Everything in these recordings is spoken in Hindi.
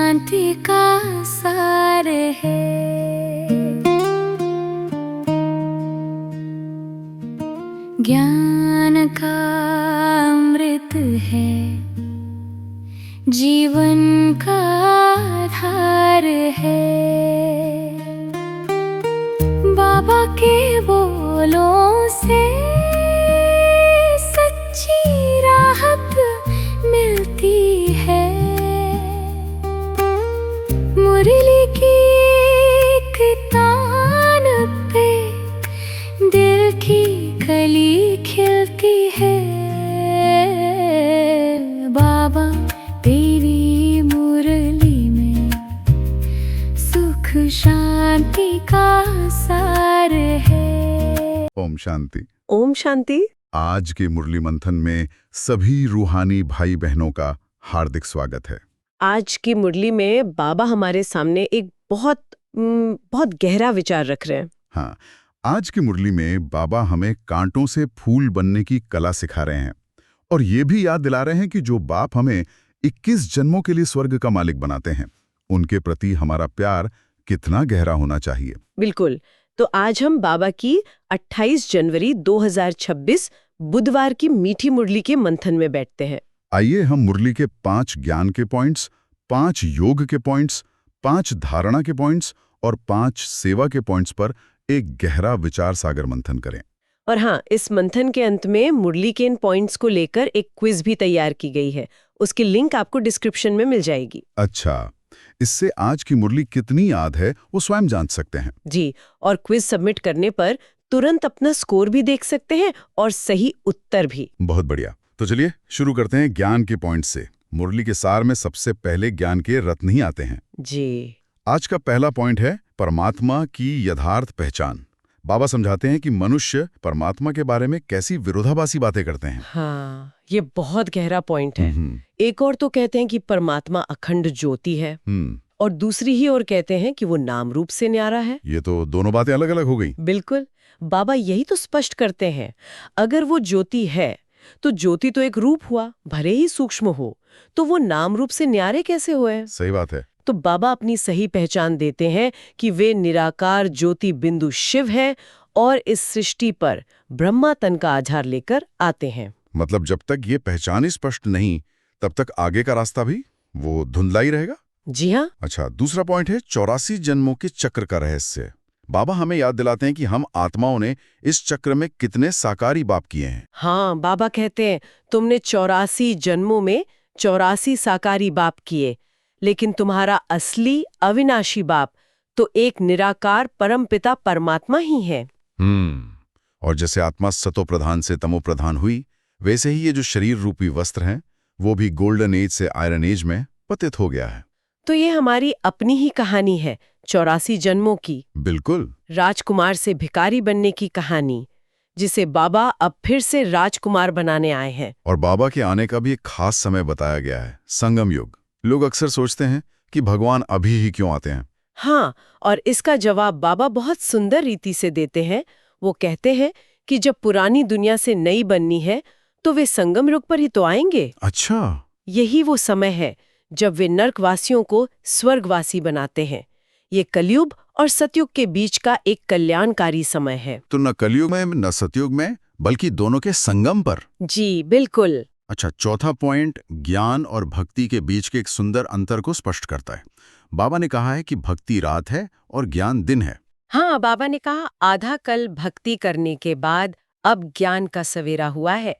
शांति का सार है। ज्ञान का अमृत है, जीवन का आधार है। बाबा के बोलों से सच्ची राहत मिलती है। मुरली की एक तान पे दिल की कली खिलती है। बाबा तेरी मुरली में सुख शांति का सार है। ओम शांति। ओम शांति। आज के मुरली मंथन में सभी रूहानी भाई बहनों का हार्दिक स्वागत है। आज की मुरली में बाबा हमारे सामने एक बहुत गहरा विचार रख रहे हैं। हाँ, आज की मुरली में बाबा हमें कांटों से फूल बनने की कला सिखा रहे हैं और ये भी याद दिला रहे हैं कि जो बाप हमें 21 जन्मों के लिए स्वर्ग का मालिक बनाते हैं, उनके प्रति हमारा प्यार कितना गहरा होना चाहिए। बिल्कुल। तो आज हम बाबा की 28 जनवरी 2026 बुधवार की मीठी मुरली के मंथन में बैठते हैं। आइए हम मुरली के 5 ज्ञान के पॉइंट्स, 5 योग के पॉइंट्स, 5 धारणा के पॉइंट्स और 5 सेवा के पॉइंट्स पर एक गहरा विचार सागर मंथन करें। और हाँ, इस मंथन के अंत में मुरली के इन पॉइंट्स को लेकर एक क्विज भी तैयार की गई है। उसकी लिंक आपको डिस्क्रिप्शन में मिल जाएगी। अच्छा, इससे आज की मुरली कितनी याद है वो स्वयं जान सकते हैं। जी, और क्विज सबमिट करने पर तुरंत अपना स्कोर भी देख सकते हैं और सही उत्तर भी। बहुत बढ़िया। तो चलिए शुरू करते हैं ज्ञान के पॉइंट से। मुरली के सार में सबसे पहले ज्ञान के रत्न ही आते हैं। जी। आज का पहला पॉइंट है परमात्मा की यथार्थ पहचान। बाबा समझाते हैं कि मनुष्य परमात्मा के बारे में कैसी विरोधाभासी बातें करते हैं। हाँ, ये बहुत गहरा पॉइंट है। एक और तो कहते हैं कि परमात्मा अखंड ज्योति है और दूसरी ही ओर कहते हैं कि वो नाम रूप से न्यारा है। ये तो दोनों बातें अलग अलग हो गई। बिल्कुल। बाबा यही तो स्पष्ट करते हैं, अगर वो ज्योति है तो ज्योति तो एक रूप हुआ, भले ही सूक्ष्म हो, तो वो नाम रूप से न्यारे कैसे हुए? सही बात है। तो बाबा अपनी सही पहचान देते हैं कि वे निराकार ज्योति बिंदु शिव हैं और इस सृष्टि पर ब्रह्मा तन का आधार लेकर आते हैं। मतलब जब तक ये पहचान ही स्पष्ट नहीं, तब तक आगे का रास्ता भी वो धुंधला ही रहेगा। जी हाँ। अच्छा, दूसरा पॉइंट है 84 जन्मों के चक्र का रहस्य। बाबा हमें याद दिलाते हैं कि हम आत्माओं ने इस चक्र में कितने साकारी बाप किए हैं। हाँ, बाबा कहते हैं तुमने 84 जन्मों में 84 साकारी बाप किए, लेकिन तुम्हारा असली अविनाशी बाप तो एक निराकार परमपिता परमात्मा ही है। और जैसे आत्मा सतो प्रधान से तमो प्रधान हुई, वैसे ही ये जो शरीर रूपी वस्त्र हैं, वो भी गोल्डन एज से आयरन एज में पतित हो गया है। तो ये हमारी अपनी ही कहानी है, 84 जन्मों की। बिल्कुल। राजकुमार से भिखारी बनने की कहानी, जिसे बाबा अब फिर से राजकुमार बनाने आए हैं। और बाबा के आने का भी एक खास समय बताया गया है, संगम युग। लोग अक्सर सोचते हैं कि भगवान अभी ही क्यों आते हैं। हाँ, और इसका जवाब बाबा बहुत सुंदर रीति से देते हैं। वो कहते हैं कि जब पुरानी दुनिया से नई बननी है तो वे संगम युग पर ही तो आएंगे। अच्छा। यही वो समय है जब वे नरकवासियों को स्वर्गवासी बनाते हैं। ये कलयुग और सतयुग के बीच का एक कल्याणकारी समय है। तो न कलयुग में न सतयुग में, बल्कि दोनों के संगम पर। जी बिल्कुल। अच्छा, चौथा पॉइंट ज्ञान और भक्ति के बीच के एक सुंदर अंतर को स्पष्ट करता है। बाबा ने कहा है कि भक्ति रात है और ज्ञान दिन है। हाँ, बाबा ने कहा आधा कल भक्ति करने के बाद अब ज्ञान का सवेरा हुआ है।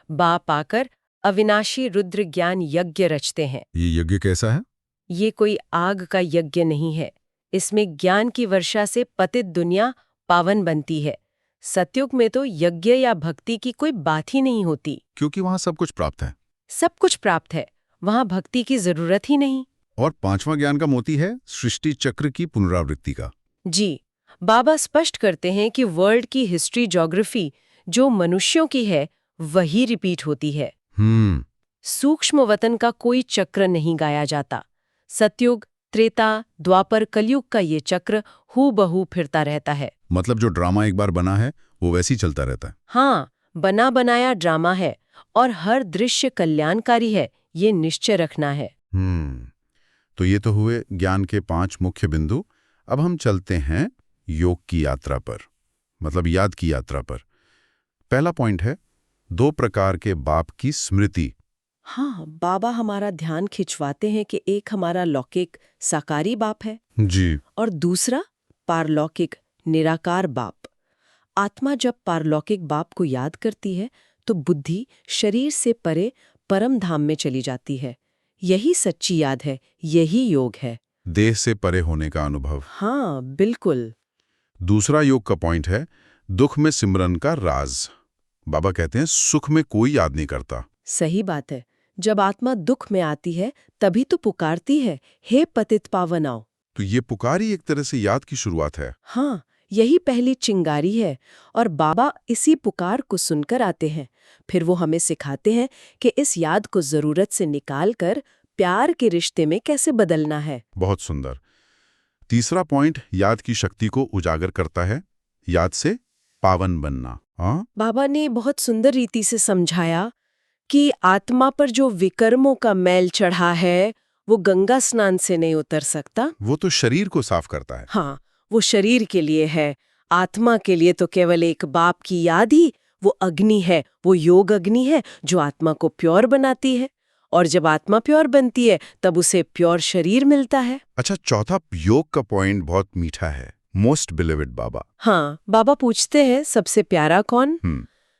बाप आकर अविनाशी रुद्र ज्ञान यज्ञ रचते हैं। ये यज्ञ कैसा है? ये कोई आग का यज्ञ नहीं है। इसमें ज्ञान की वर्षा से पतित दुनिया पावन बनती है। सतयुग में तो यज्ञ या भक्ति की कोई बात ही नहीं होती, क्योंकि वहां सब कुछ प्राप्त है। सब कुछ प्राप्त है, वहां भक्ति की जरूरत ही नहीं। और पांचवा ज्ञान का मोती है सृष्टि चक्र की पुनरावृत्ति का। जी, बाबा स्पष्ट करते हैं कि वर्ल्ड की हिस्ट्री ज्योग्राफी जो मनुष्यों की है वही रिपीट होती है। सूक्ष्म वतन का कोई चक्र नहीं गाया जाता। सतयुग, त्रेता, द्वापर, कलयुग का ये चक्र हूबहू फिरता रहता है। मतलब जो ड्रामा एक बार बना है वो वैसे ही चलता रहता है। हाँ, बना बनाया ड्रामा है और हर दृश्य कल्याणकारी है, ये निश्चय रखना है। तो ये तो हुए ज्ञान के 5 मुख्य बिंदु। अब हम चलते हैं योग की यात्रा पर, मतलब याद की यात्रा पर। पहला पॉइंट है 2 प्रकार के बाप की स्मृति। हाँ, बाबा हमारा ध्यान खिंचवाते हैं कि एक हमारा लौकिक साकारी बाप है जी। और दूसरा पारलौकिक निराकार बाप। आत्मा जब पारलौकिक बाप को याद करती है तो बुद्धि शरीर से परे परम धाम में चली जाती है। यही सच्ची याद है, यही योग है। देह से परे होने का अनुभव। हाँ, बिल्कुल। दूसरा योग का पॉइंट है दुख में सिमरन का राज। बाबा कहते हैं सुख में कोई याद नहीं करता। सही बात है। जब आत्मा दुख में आती है तभी तो पुकारती है, हे पतित पावन आओ। तो ये पुकार ही एक तरह से याद की शुरुआत है। हाँ, यही पहली चिंगारी है और बाबा इसी पुकार को सुनकर आते हैं। फिर वो हमें सिखाते हैं कि इस याद को जरूरत से निकालकर प्यार के रिश्ते में कैसे बदलना है। बहुत सुंदर। तीसरा पॉइंट याद की शक्ति को उजागर करता है, याद से पावन बनना। हाँ, बाबा ने बहुत सुंदर रीति से समझाया कि आत्मा पर जो विकर्मों का मैल चढ़ा है वो गंगा स्नान से नहीं उतर सकता। वो तो शरीर को साफ करता है। हाँ, वो शरीर के लिए है, आत्मा के लिए तो केवल एक बाप की याद ही वो अग्नि है, वो योग अग्नि है जो आत्मा को प्योर बनाती है। और जब आत्मा प्योर बनती है तब उसे प्योर शरीर मिलता है। अच्छा, चौथा योग का पॉइंट बहुत मीठा है, मोस्ट बिलीवेड बाबा। हाँ, बाबा पूछते हैं सबसे प्यारा कौन?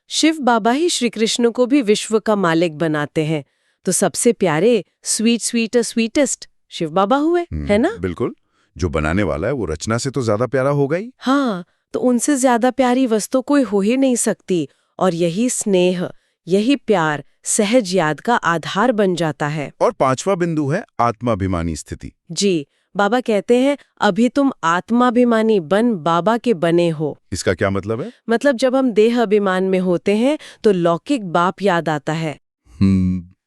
शिव बाबा ही श्री कृष्ण को भी विश्व का मालिक बनाते हैं, तो सबसे प्यारे स्वीटेस्ट शिव बाबा हुए, है ना? बिल्कुल, जो बनाने वाला है वो रचना से तो ज्यादा प्यारा होगा ही। हाँ, तो उनसे ज्यादा प्यारी वस्तु कोई हो ही नहीं सकती। और यही स्नेह, यही प्यार सहज याद का आधार बन जाता है। और 5वां बिंदु है आत्माभिमानी स्थिति। जी, बाबा कहते हैं अभी तुम आत्माभिमानी बन बाबा के बने हो। इसका क्या मतलब है? मतलब जब हम देह अभिमान में होते हैं तो लौकिक बाप याद आता है।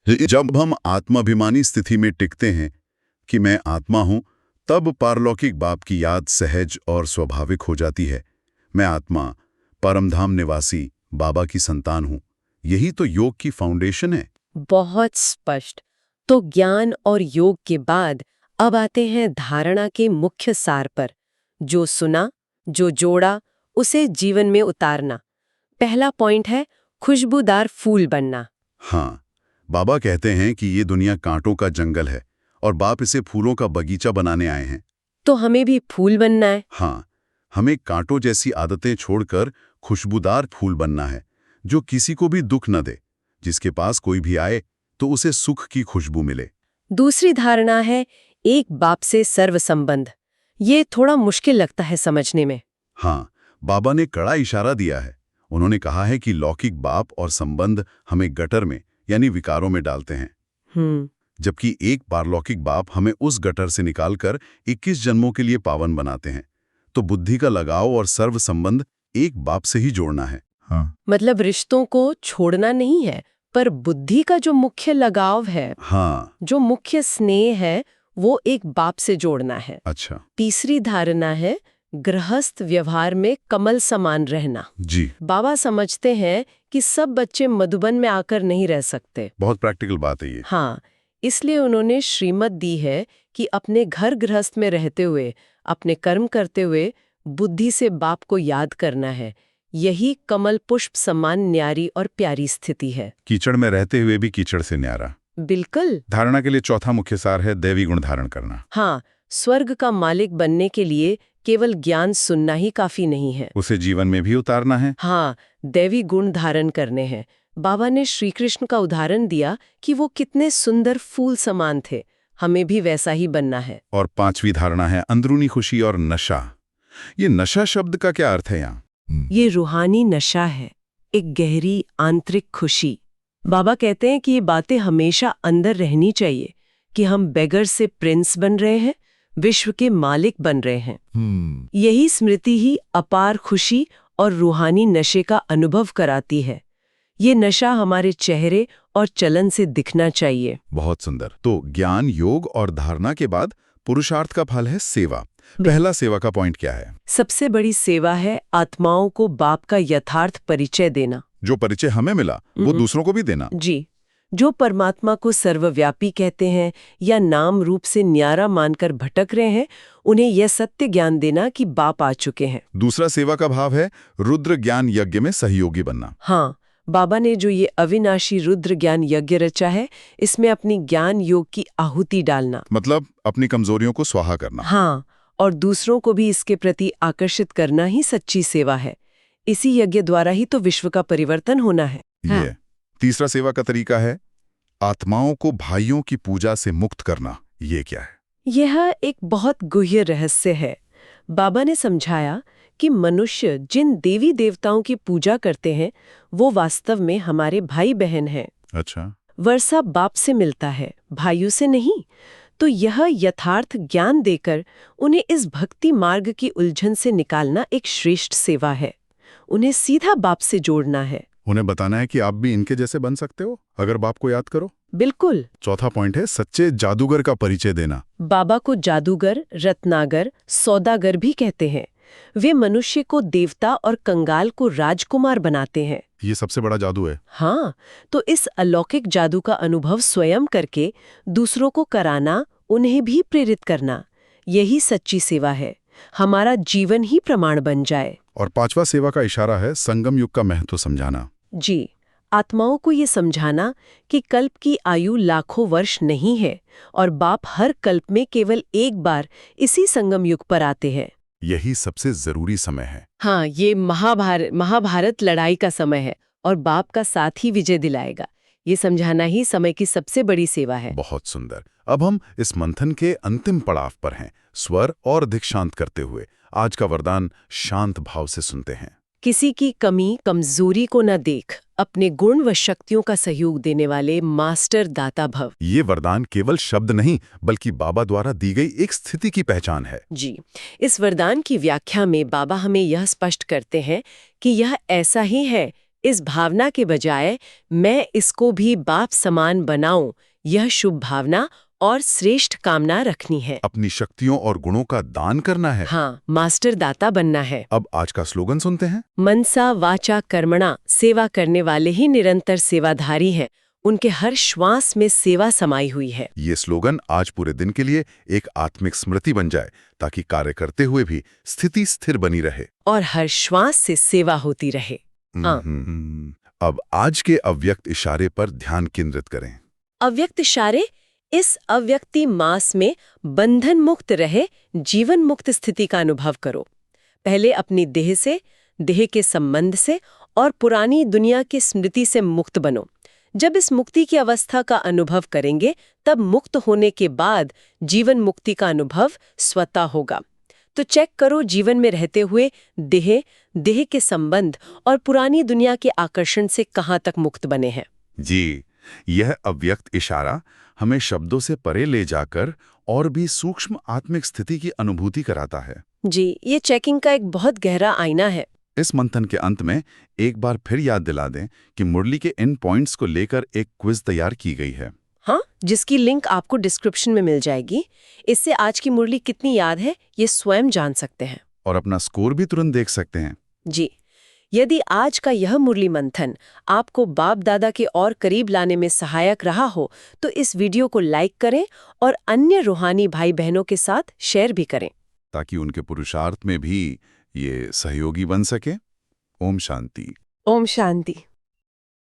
जब हम आत्माभिमानी स्थिति में टिकते हैं कि मैं आत्मा हूं, तब पारलौकिक बाप की याद सहज और स्वाभाविक हो जाती है। मैं आत्मा, परमधाम निवासी बाबा की संतान हूं। यही तो योग की फाउंडेशन है। बहुत स्पष्ट। तो ज्ञान और योग के बाद अब आते हैं धारणा के मुख्य सार पर। जो सुना, जो जोड़ा, उसे जीवन में उतारना। पहला पॉइंट है खुशबूदार फूल बनना। हाँ, बाबा कहते हैं कि ये दुनिया कांटों का जंगल है और बाप इसे फूलों का बगीचा बनाने आए हैं। तो हमें भी फूल बनना है। हाँ, हमें कांटों जैसी आदतें छोड़कर खुशबूदार फूल बनना है, जो किसी को भी दुख न दे, जिसके पास कोई भी आए तो उसे सुख की खुशबू मिले। दूसरी धारणा है एक बाप से सर्व संबंध। ये थोड़ा मुश्किल लगता है समझने में। हाँ, बाबा ने कड़ा इशारा दिया है। उन्होंने कहा है कि लौकिक बाप और संबंध हमें गटर में यानी विकारों में डालते हैं, जबकि एक पारलौकिक बाप हमें उस गटर से निकालकर 21 जन्मों के लिए पावन बनाते हैं। तो बुद्धि का लगाव और सर्व संबंध एक बाप से ही जोड़ना है। हाँ। मतलब रिश्तों को छोड़ना नहीं है, पर बुद्धि का जो मुख्य लगाव है, हाँ, जो मुख्य स्नेह है, वो एक बाप से जोड़ना है। अच्छा। तीसरी धारणा है गृहस्थ व्यवहार में कमल समान रहना। जी। बाबा समझते हैं कि सब बच्चे मधुबन में आकर नहीं रह सकते। बहुत प्रैक्टिकल बात है ये। हाँ, इसलिए उन्होंने श्रीमत दी है कि अपने घर गृहस्थ में रहते हुए, अपने कर्म करते हुए बुद्धि से बाप को याद करना है। यही कमल पुष्प समान न्यारी और प्यारी स्थिति है। कीचड़ में रहते हुए भी कीचड़ से न्यारा। बिल्कुल। धारणा के लिए चौथा मुख्य सार है दैवी गुण धारण करना। हाँ, स्वर्ग का मालिक बनने के लिए केवल ज्ञान सुनना ही काफी नहीं है, उसे जीवन में भी उतारना है। हाँ, दैवी गुण धारण करने हैं। बाबा ने श्री कृष्ण का उदाहरण दिया कि वो कितने सुंदर फूल समान थे, हमें भी वैसा ही बनना है। और 5वीं धारणा है अंदरूनी खुशी और नशा। ये नशा शब्द का क्या अर्थ है यहाँ? ये रूहानी नशा है, एक गहरी आंतरिक खुशी। बाबा कहते हैं कि ये बातें हमेशा अंदर रहनी चाहिए कि हम बेगर से प्रिंस बन रहे हैं, विश्व के मालिक बन रहे हैं। यही स्मृति ही अपार खुशी और रूहानी नशे का अनुभव कराती है। ये नशा हमारे चेहरे और चलन से दिखना चाहिए। बहुत सुंदर। तो ज्ञान, योग और धारणा के बाद पुरुषार्थ का फल है सेवा। पहला सेवा का पॉइंट क्या है? सबसे बड़ी सेवा है आत्माओं को बाप का यथार्थ परिचय देना। जो परिचय हमें मिला वो दूसरों को भी देना। जी, जो परमात्मा को सर्वव्यापी कहते हैं या नाम रूप से न्यारा मानकर भटक रहे हैं, उन्हें यह सत्य ज्ञान देना कि बाप आ चुके हैं। दूसरा सेवा का भाव है रुद्र ज्ञान यज्ञ में सहयोगी बनना। हाँ, बाबा ने जो ये अविनाशी रुद्र ज्ञान यज्ञ रचा है, इसमें अपनी ज्ञान योग की आहुति डालना, मतलब अपनी कमजोरियों को स्वाहा करना। हाँ, और दूसरों को भी इसके प्रति आकर्षित करना ही सच्ची सेवा है। इसी यज्ञ द्वारा ही तो विश्व का परिवर्तन होना है। ये तीसरा सेवा का तरीका है आत्माओं को भाइयों की पूजा से मुक्त करना। ये क्या है? यह एक बहुत गुह्य रहस्य है। बाबा ने समझाया कि मनुष्य जिन देवी देवताओं की पूजा करते हैं, वो वास्तव में हमारे भाई बहन हैं। अच्छा। वर्षा बाप से मिलता है, भाइयों से नहीं। तो यह यथार्थ ज्ञान देकर उन्हें इस भक्ति मार्ग की उलझन से निकालना एक श्रेष्ठ सेवा है। उन्हें सीधा बाप से जोड़ना है। उन्हें बताना है कि आप भी इनके जैसे बन सकते हो अगर बाप को याद करो। बिल्कुल। चौथा पॉइंट है सच्चे जादूगर का परिचय देना। बाबा को जादूगर, रत्नागर, सौदागर भी कहते हैं। वे मनुष्य को देवता और कंगाल को राजकुमार बनाते हैं। ये सबसे बड़ा जादू है। हाँ, तो इस अलौकिक जादू का अनुभव स्वयं करके दूसरों को कराना, उन्हें भी प्रेरित करना, यही सच्ची सेवा है। हमारा जीवन ही प्रमाण बन जाए। और पांचवा सेवा का इशारा है संगम युग का महत्व समझाना। जी, आत्माओं को ये समझाना कि कल्प की आयु लाखों वर्ष नहीं है और बाप हर कल्प में केवल एक बार इसी संगम युग पर आते हैं। यही सबसे जरूरी समय है। हाँ, ये महाभारत लड़ाई का समय है और बाप का साथ ही विजय दिलाएगा। ये समझाना ही समय की सबसे बड़ी सेवा है। बहुत सुंदर। अब हम इस मंथन के अंतिम पड़ाव पर हैं, स्वर और दीक्षांत करते हुए आज का वरदान शांत भाव से सुनते हैं। किसी की कमी कमजोरी को न देख, अपने गुण व शक्तियों का सहयोग देने वाले मास्टर दाता भव। ये वरदान केवल शब्द नहीं बल्कि बाबा द्वारा दी गई एक स्थिति की पहचान है। जी, इस वरदान की व्याख्या में बाबा हमें यह स्पष्ट करते हैं कि यह ऐसा ही है, इस भावना के बजाय मैं इसको भी बाप समान बनाऊं, यह शुभ भावना और श्रेष्ठ कामना रखनी है। अपनी शक्तियों और गुणों का दान करना है। हाँ, मास्टर दाता बनना है। अब आज का स्लोगन सुनते हैं। मनसा वाचा कर्मणा, सेवा करने वाले ही निरंतर सेवाधारी हैं। उनके हर श्वास में सेवा समाई हुई है। ये स्लोगन आज पूरे दिन के लिए एक आत्मिक स्मृति बन जाए ताकि कार्य करते हुए भी स्थिति स्थिर बनी रहे और हर श्वास से सेवा होती रहे। हाँ। अब आज के अव्यक्त इशारे पर ध्यान केंद्रित करें। अव्यक्त इशारे इस अव्यक्ति मास में बंधन मुक्त रहे जीवन मुक्त स्थिति का अनुभव करो। पहले अपनी देह से, देह के संबंध से और पुरानी दुनिया की स्मृति से मुक्त बनो। जब इस मुक्ति की अवस्था का अनुभव करेंगे, तब मुक्त होने के बाद जीवन मुक्ति का अनुभव स्वतः होगा। तो चेक करो जीवन में रहते हुए देह के संबंध और पुरानी दुनिया के आकर्षण से कहाँ तक मुक्त बने हैं। जी, यह अव्यक्त इशारा हमें शब्दों से परे ले जाकर और भी सूक्ष्म आत्मिक स्थिति की अनुभूति कराता है। जी, ये चेकिंग का एक बहुत गहरा आईना है। इस मंथन के अंत में एक बार फिर याद दिला दें कि मुरली के इन पॉइंट्स को लेकर एक क्विज तैयार की गई है। हाँ, जिसकी लिंक आपको डिस्क्रिप्शन में मिल जाएगी। इससे आज की मुरली कितनी याद है, ये स्वयं जान सकते हैं और अपना स्कोर भी तुरंत देख सकते हैं। जी, यदि आज का यह मुरली मंथन आपको बाप दादा के और करीब लाने में सहायक रहा हो, तो इस वीडियो को लाइक करें और अन्य रूहानी भाई बहनों के साथ शेयर भी करें, ताकि उनके पुरुषार्थ में भी ये सहयोगी बन सके। ओम शांति। ओम शांति।